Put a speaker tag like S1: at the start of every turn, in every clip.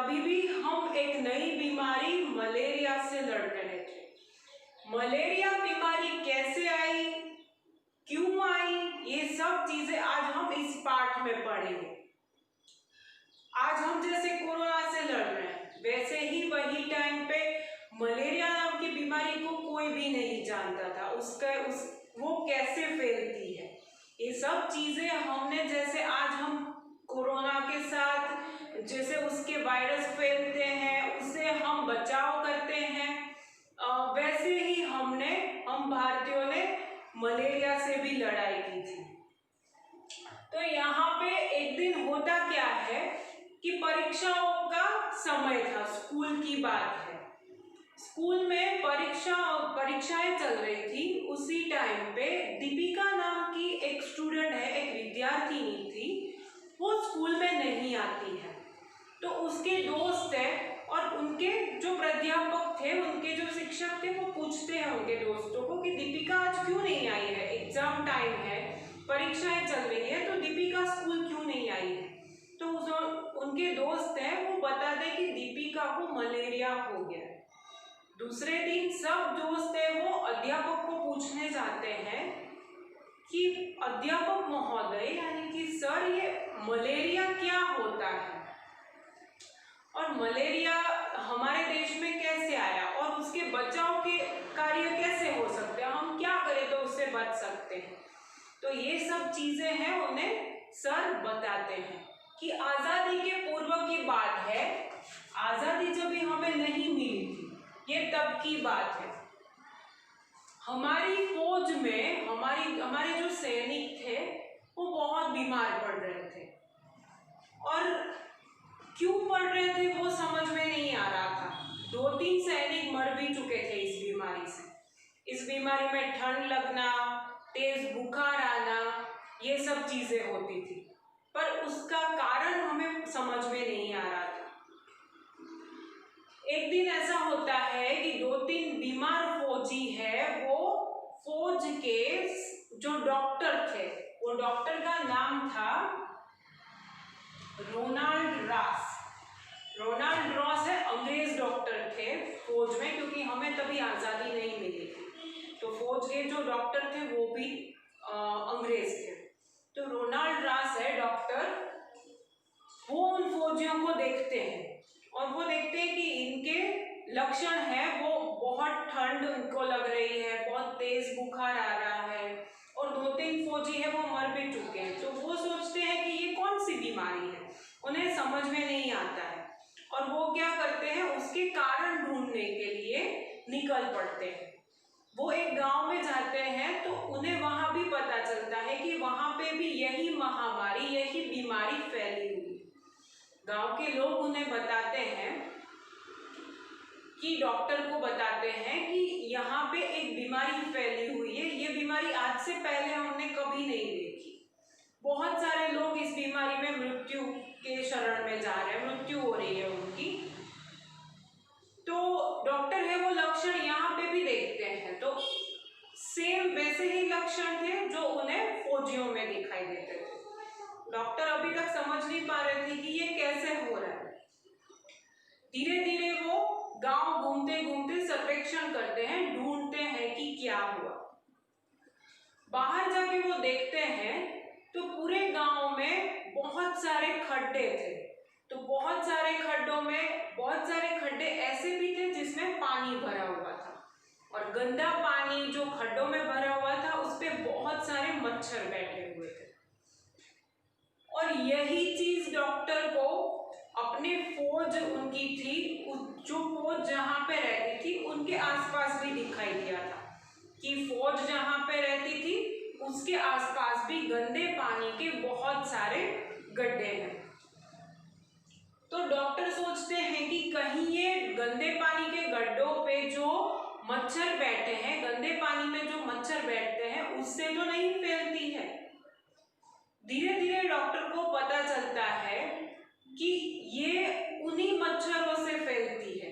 S1: तभी भी हम एक नई बीमारी मलेरिया से लड़ रहे थे। मलेरिया बीमारी कैसे आई, क्यों आई, ये सब चीजें आज हम इस पाठ में पढ़ेंगे। आज हम जैसे कोरोना से लड़ रहे हैं, वैसे ही वही टाइम पे मलेरिया नाम की बीमारी को कोई भी नहीं जानता था, वो कैसे फैलती है। ये सब चीजें हमने, जैसे आज हम कोरोना के साथ जैसे उसके वायरस फैलते हैं उससे हम बचाव करते हैं, वैसे ही हम भारतीयों ने मलेरिया से भी लड़ाई की थी। तो यहाँ पे एक दिन होता क्या है कि परीक्षाओं का समय था, स्कूल की बात है। स्कूल में परीक्षाएं चल रही थी। उसी टाइम पे दीपिका नाम की एक स्टूडेंट है, एक विद्यार्थिनी थी, वो स्कूल में नहीं आती है। तो उसके दोस्त है और उनके जो प्राध्यापक थे, उनके जो शिक्षक थे, वो पूछते हैं उनके दोस्तों को कि दीपिका आज क्यों नहीं आई है, एग्जाम टाइम है, परीक्षाएं चल रही है, तो दीपिका स्कूल क्यों नहीं आई है। तो उनके दोस्त हैं, वो बताते कि दीपिका को मलेरिया हो गया। दूसरे दिन सब दोस्त है वो अध्यापक को पूछने जाते हैं कि अध्यापक महोदय, यानी कि सर, ये मलेरिया क्या होता है और मलेरिया हमारे देश में कैसे आया और उसके बचाव के कार्य कैसे हो सकते हैं, हम क्या करें तो उससे बच सकते हैं। तो ये सब चीजें हैं, उन्हें सर बताते हैं कि आजादी के पूर्व की बात है, आजादी जब भी हमें नहीं मिली थी, ये तब की बात है। हमारी फौज में हमारे जो सैनिक थे वो बहुत बीमार पड़ रहे थे और क्यों पड़ रहे थे वो समझ में नहीं आ रहा था। 2-3 सैनिक मर भी चुके थे इस बीमारी से। इस बीमारी में ठंड लगना, तेज बुखार आना, ये सब चीजें होती थी, पर उसका कारण हमें समझ में नहीं आ रहा था। एक दिन ऐसा होता है कि 2-3 बीमार फौजी है, वो फौज के जो डॉक्टर थे, वो डॉक्टर का नाम था रोनाल्ड रॉस है, अंग्रेज डॉक्टर थे फौज में, क्योंकि हमें तभी आज़ादी नहीं मिली थी। तो फौज के जो डॉक्टर थे वो भी अंग्रेज थे। तो रोनाल्ड रॉस है डॉक्टर, वो उन फौजियों को देखते हैं और वो देखते हैं कि इनके लक्षण है, वो बहुत ठंड उनको लग रही है, बहुत तेज बुखार आ रहा है और 2-3 फौजी है वो मर भी चुके हैं। तो वो सोचते हैं कि ये कौन सी बीमारी है, उन्हें समझ में नहीं आता है और वो क्या करते हैं, उसके कारण ढूंढने के लिए निकल पड़ते हैं। वो एक गांव में जाते हैं तो उन्हें वहां भी पता चलता है कि वहां पे भी यही महामारी, यही बीमारी फैली हुई है। गांव के लोग उन्हें बताते हैं कि डॉक्टर को बताते हैं कि यहाँ पे एक बीमारी फैली हुई है, ये बीमारी आज से पहले हमने कभी नहीं देखी, बहुत सारे लोग इस बीमारी में मृत्यु के शरण में जा रहे हैं, मृत्यु हो रही है उनकी। तो डॉक्टर है वो लक्षण यहाँ पे भी देखते हैं, तो सेम वैसे ही लक्षण थे जो उन्हें फौजियों में दिखाई देते थे। डॉक्टर अभी तक समझ नहीं पा रहे थे कि ये कैसे हो रहा है। धीरे धीरे वो गांव घूमते घूमते सर्वेक्षण करते हैं, ढूंढते हैं कि क्या हुआ। बाहर जाके वो देखते हैं तो पूरे गांव में बहुत सारे खड्डे थे। तो बहुत सारे खड्डों में बहुत सारे खड्डे ऐसे भी थे जिसमें पानी भरा हुआ था और गंदा पानी जो खड्डों में भरा हुआ था उस पे बहुत सारे मच्छर बैठे हुए थे। और यही चीज डॉक्टर को अपने फौज उनकी थी, जो फौज जहाँ पे रहती थी उनके आसपास भी दिखाई दिया था कि फौज जहाँ पे रहती थी उसके आसपास भी गंदे पानी के बहुत सारे गड्ढे हैं। तो डॉक्टर सोचते हैं कि कहीं ये गंदे पानी के गड्ढों पे जो मच्छर बैठे हैं, गंदे पानी में जो मच्छर बैठते हैं उससे तो नहीं फैलती है। धीरे धीरे डॉक्टर को पता चलता है कि ये उन्हीं मच्छरों से फैलती है,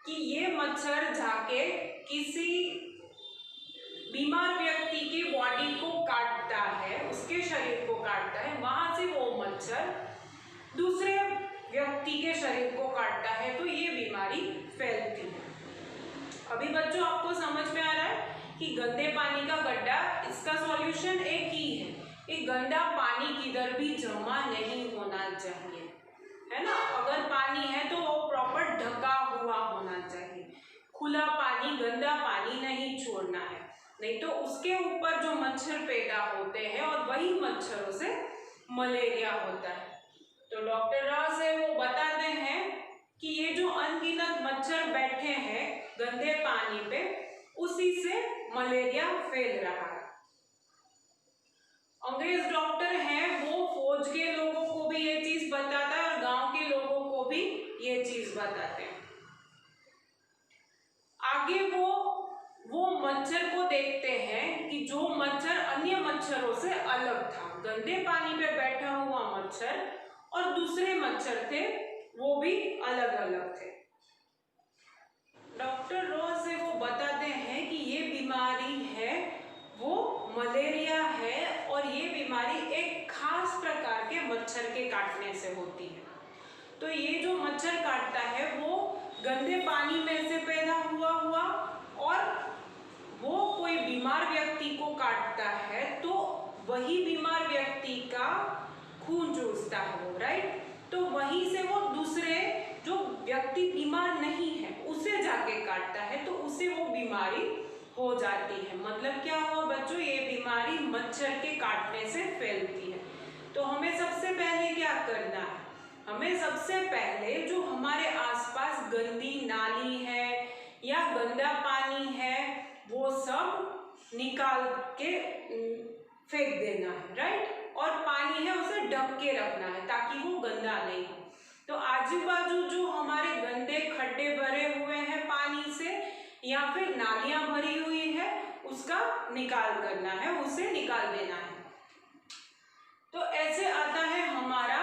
S1: कि ये मच्छर जाके किसी बीमार व्यक्ति की बॉडी को काटता है, उसके शरीर को काटता है, वहां से वो मच्छर दूसरे व्यक्ति के शरीर को काटता है तो ये बीमारी फैलती है। अभी बच्चों आपको समझ में आ रहा है कि गंदे पानी का गड्ढा, इसका सॉल्यूशन एक ही है कि गंदा पानी किधर भी जमा नहीं होना चाहिए, है ना। अगर पानी है तो वो प्रॉपर ढका हुआ होना चाहिए, खुला पानी, गंदा पानी नहीं छोड़ना है, नहीं तो उसके ऊपर जो मच्छर पैदा होते हैं और वही मच्छरों से मलेरिया होता है। तो डॉक्टर रॉस है वो बताते हैं कि ये जो अनगिनत मच्छर बैठे हैं गंदे पानी पे, उसी से मलेरिया फैल रहा है। अंग्रेज डॉक्टर हैं वो फौज के लोगों को भी ये चीज बताता है और गांव के लोगों को भी ये चीज बताते हैं। आगे वो मच्छर को देखते हैं कि जो मच्छर अन्य मच्छरों से अलग था, गंदे पानी पे बैठा हुआ मच्छर और दूसरे मच्छर थे वो भी अलग अलग थे। डॉक्टर रॉस से वो बताते हैं कि ये बीमारी है वो मलेरिया है और ये बीमारी एक खास प्रकार के मच्छर के काटने से होती है। तो ये जो मच्छर काटता है वो गंदे पानी में से पैदा हुआ और वो कोई बीमार व्यक्ति को काटता है तो वही बीमार व्यक्ति का खून चूसता है वो, राइट। तो वहीं से वो दूसरे जो व्यक्ति बीमार नहीं है उसे जाके काटता है तो उसे वो बीमारी हो जाती है। मतलब क्या हुआ बच्चों, ये बीमारी मच्छर के काटने से फैलती है। तो हमें सबसे पहले क्या करना है, हमें सबसे पहले जो हमारे आसपास गंदी नाली है या गंदा पानी है वो सब निकाल के फेंक देना है, राइट। और पानी है उसे ढक के रखना है ताकि वो गंदा नहीं हो। तो आजू बाजू जो हमारे गंदे खड्डे भरे हुए हैं पानी से या फिर नालियां भरी हुई है उसका निकाल करना है, उसे निकाल देना है। तो ऐसे आता है हमारा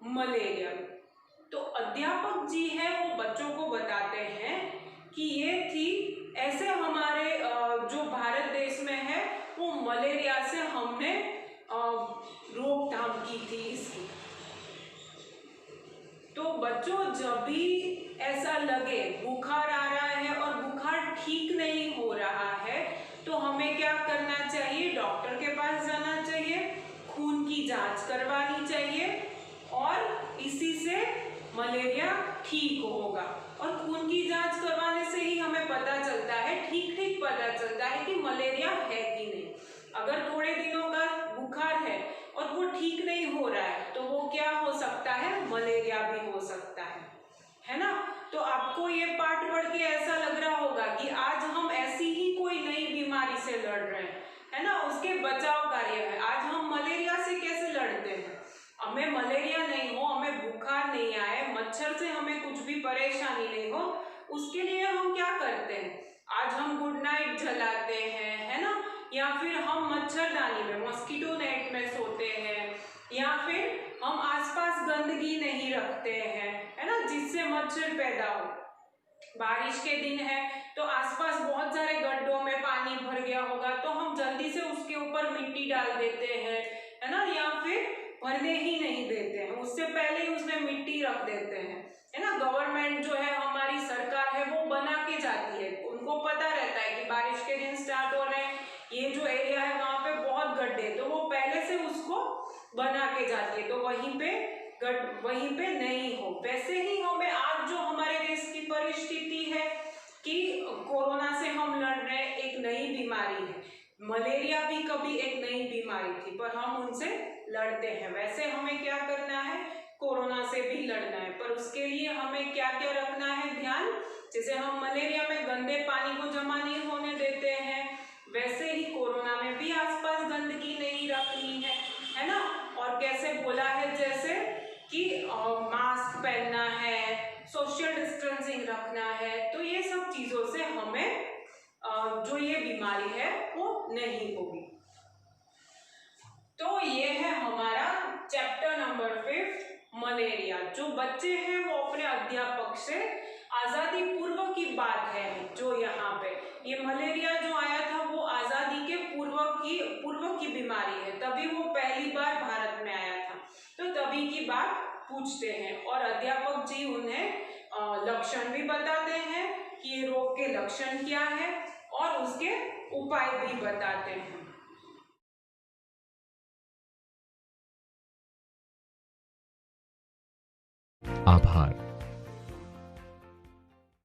S1: मलेरिया। तो अध्यापक जी है वो बच्चों को बताते हैं कि ये थी ऐसे हमारे जो भारत देश में है वो मलेरिया से हमने रोकथाम की थी इसकी। तो बच्चों जब भी ऐसा लगे बुखार आ रहा है और बुखार ठीक नहीं हो रहा है तो हमें क्या करना चाहिए, डॉक्टर के पास जाना चाहिए, खून की जांच करवानी चाहिए और इसी से मलेरिया ठीक होगा। और खून की जांच करवाने से ही हमें पता चलता है, ठीक पता चलता है कि मलेरिया है कि नहीं। अगर थोड़े दिनों का बुखार है और वो ठीक नहीं हो रहा है तो वो क्या हो सकता है, मलेरिया भी हो सकता है ना। तो आपको ये पाठ पढ़ के ऐसा लग रहा होगा कि आज हम ऐसी ही कोई नई बीमारी से लड़ रहे हैं, है ना, उसके बचाव कार्य है। आज हम मलेरिया से कैसे लड़ते हैं, हमें मलेरिया नहीं हो, हमें बुखार नहीं आए, मच्छर से हमें कुछ भी परेशानी नहीं हो, उसके लिए हम क्या करते हैं, आज हम गुड नाइट जलाते हैं, है ना, या फिर हम मच्छरदानी में मॉस्किटो नेट में सोते हैं, या फिर हम आसपास गंदगी नहीं रखते हैं, है ना, जिससे मच्छर पैदा हो। बारिश के दिन है तो आसपास बहुत सारे गड्ढों में पानी भर गया होगा तो हम जल्दी से उसके ऊपर मिट्टी डाल देते हैं, है ना, या फिर भरने ही नहीं देते हैं, उससे पहले ही उसमें मिट्टी रख देते हैं, है ना। गवर्नमेंट जो है, हमारी सरकार है, वो बना के जाती है, उनको पता रहता है कि बारिश के दिन स्टार्ट हो रहे हैं, ये जो एरिया है वहां पे बहुत गड्ढे, तो वो पहले से उसको बना के जाती है तो वहीं पे नहीं हो। वैसे ही हमें आज जो हमारे देश की परिस्थिति है कि कोरोना से हम लड़ रहे हैं, एक नई बीमारी है, मलेरिया भी कभी एक नई बीमारी थी पर हम उनसे लड़ते हैं। वैसे हमें क्या करना है, कोरोना से भी लड़ना है, पर उसके लिए हमें क्या क्या रखना है ध्यान। जैसे हम मलेरिया में गंदे पानी को जमा नहीं होने देते हैं, वैसे ही कोरोना में भी आसपास गंदगी नहीं रखनी है ना। और कैसे बोला है, जैसे कि मास्क पहनना है, सोशल डिस्टेंसिंग रखना है, तो ये सब चीजों से हमें जो ये बीमारी है वो नहीं होगी। तो ये है हमारा चैप्टर नंबर 5 मलेरिया। जो बच्चे हैं वो अपने अध्यापक से आजादी पूर्व की बात है जो यहाँ पे ये मलेरिया जो आया था वो आजादी के पूर्व की बीमारी है, तभी वो पहली बार भारत में आया था, तो तभी की बात पूछते हैं और अध्यापक जी उन्हें लक्षण भी बताते हैं कि ये रोग के लक्षण क्या है और उसके उपाय भी बताते हैं।
S2: आभार।